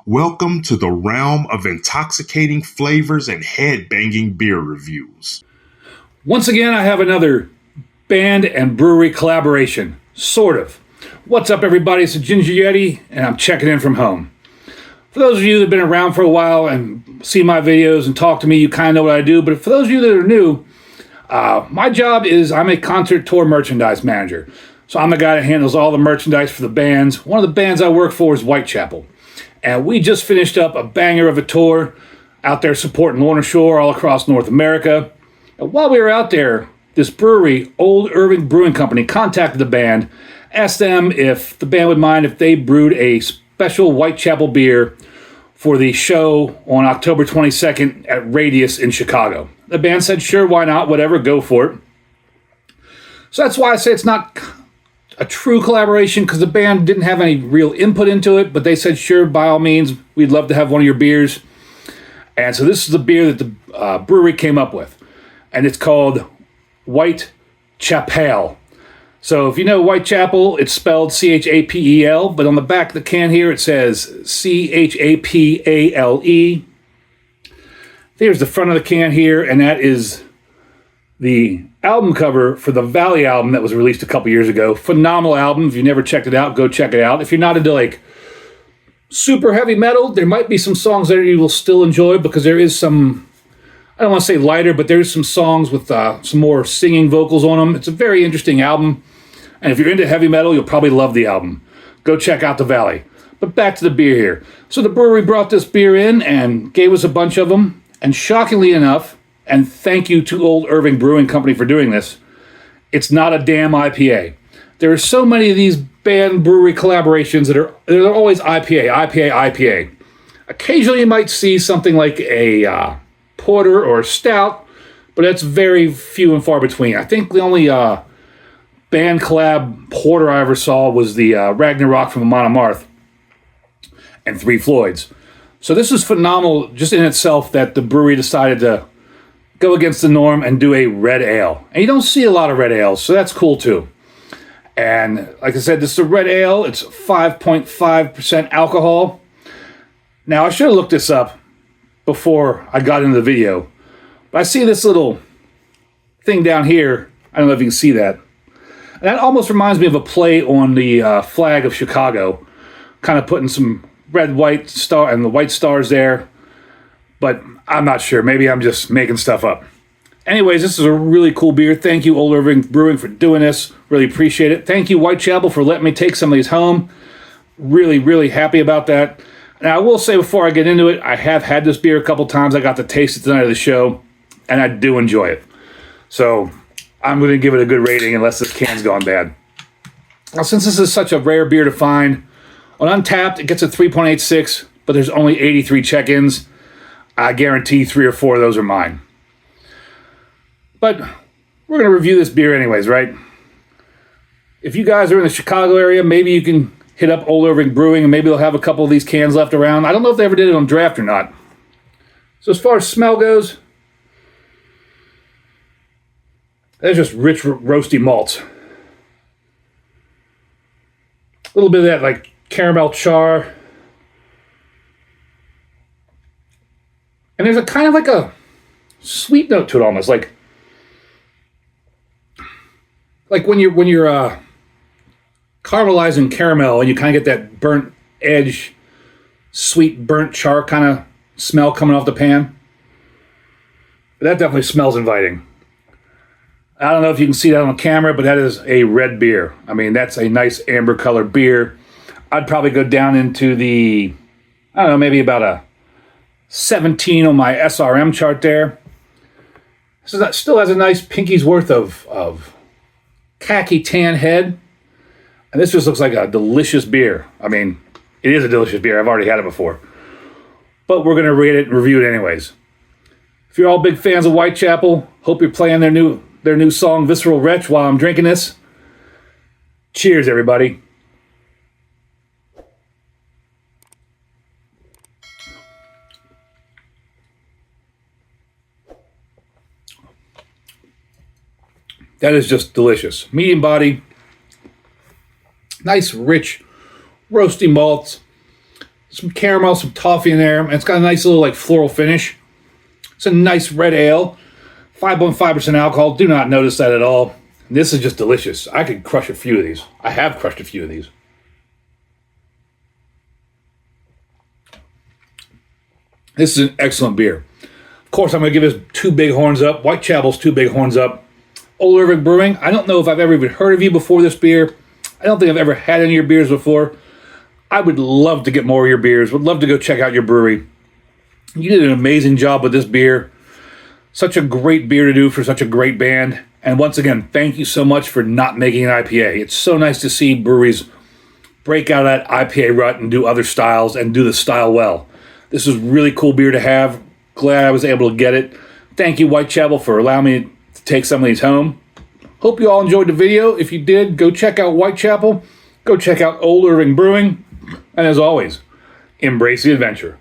Welcome to the realm of intoxicating flavors and head-banging beer reviews. Once again, I have another band and brewery collaboration. Sort of. What's up, everybody? It's the Ginger Yeti, and I'm checking in from home. For those of you that have been around for a while and see my videos and talk to me, you kind of know what I do. But for those of you that are new, my job is I'm a concert tour merchandise manager. So I'm the guy that handles all the merchandise for the bands. One of the bands I work for is Whitechapel. And we just finished up a banger of a tour out there supporting Lorna Shore all across North America. And while we were out there, this brewery, Old Irving Brewing Company, contacted the band, asked them if the band would mind if they brewed a special Whitechapel beer for the show on October 22nd at Radius in Chicago. The band said, sure, why not, whatever, go for it. So that's why I say it's not a true collaboration, because the band didn't have any real input into it, but they said, sure, by all means, we'd love to have one of your beers. And so this is the beer that the brewery came up with, and it's called Whitechapel. So if you know Whitechapel, it's spelled C-H-A-P-E-L, but on the back of the can here, it says C-H-A-P-A-L-E. There's the front of the can here, and that is the album cover for the Valley album that was released a couple years ago. Phenomenal album. If you never checked it out, go check it out. If you're not into like super heavy metal, there might be some songs there you will still enjoy, because there is some, I don't want to say lighter, but there's some songs with some more singing vocals on them. It's a very interesting album. And if you're into heavy metal, you'll probably love the album. Go check out the Valley. But back to the beer here. So the brewery brought this beer in and gave us a bunch of them. And shockingly enough, and thank you to Old Irving Brewing Company for doing this, it's not a damn IPA. There are so many of these band brewery collaborations that they're always IPA. Occasionally you might see something like a porter or a stout, but that's very few and far between. I think the only band collab porter I ever saw was the Ragnarok from Amon Amarth and Three Floyds. So this is phenomenal just in itself that the brewery decided to go against the norm and do a red ale. And you don't see a lot of red ales, so that's cool too. And like I said, this is a red ale. It's 5.5% alcohol. Now, I should have looked this up before I got into the video, but I see this little thing down here. I don't know if you can see that. And that almost reminds me of a play on the flag of Chicago, kind of putting some red, white star and the white stars there. But I'm not sure. Maybe I'm just making stuff up. Anyways, this is a really cool beer. Thank you, Old Irving Brewing, for doing this. Really appreciate it. Thank you, Whitechapel, for letting me take some of these home. Really, really happy about that. Now, I will say before I get into it, I have had this beer a couple times. I got to taste it the night of the show, and I do enjoy it. So I'm going to give it a good rating unless this can's gone bad. Now, since this is such a rare beer to find, on Untapped, it gets a 3.86, but there's only 83 check-ins. I guarantee 3 or 4 of those are mine. But we're going to review this beer anyways, right? If you guys are in the Chicago area, maybe you can hit up Old Irving Brewing, and maybe they'll have a couple of these cans left around. I don't know if they ever did it on draft or not. So as far as smell goes, that's just rich, roasty malts. A little bit of that, like, caramel char. And there's a kind of like a sweet note to it almost, like when you're caramelizing caramel and you kind of get that burnt edge, sweet burnt char kind of smell coming off the pan. That definitely smells inviting. I don't know if you can see that on camera, but that is a red beer. I mean, that's a nice amber colored beer. I'd probably go down into the, I don't know, maybe about a 17 on my SRM chart there. So that still has a nice pinky's worth of khaki tan head. And this just looks like a delicious beer. I mean, it is a delicious beer. I've already had it before. But we're going to rate it and review it anyways. If you're all big fans of Whitechapel, hope you're playing their new song, Visceral Wretch, while I'm drinking this. Cheers, everybody. That is just delicious. Medium body, nice, rich, roasty malts, some caramel, some toffee in there, and it's got a nice little like floral finish. It's a nice red ale, 5.5% alcohol. Do not notice that at all. This is just delicious. I could crush a few of these. I have crushed a few of these. This is an excellent beer. Of course, I'm going to give this 2 big horns up. Whitechapel's 2 big horns up. Old Irving Brewing, I don't know if I've ever even heard of you before this beer. I don't think I've ever had any of your beers before. I would love to get more of your beers. Would love to go check out your brewery. You did an amazing job with this beer. Such a great beer to do for such a great band. And once again, thank you so much for not making an IPA. It's so nice to see breweries break out of that IPA rut and do other styles and do the style well. This is really cool beer to have. Glad I was able to get it. Thank you, Whitechapel, for allowing me to take some of these home. Hope you all enjoyed the video. If you did, go check out Whitechapel. Go check out Old Irving Brewing. And as always, embrace the adventure.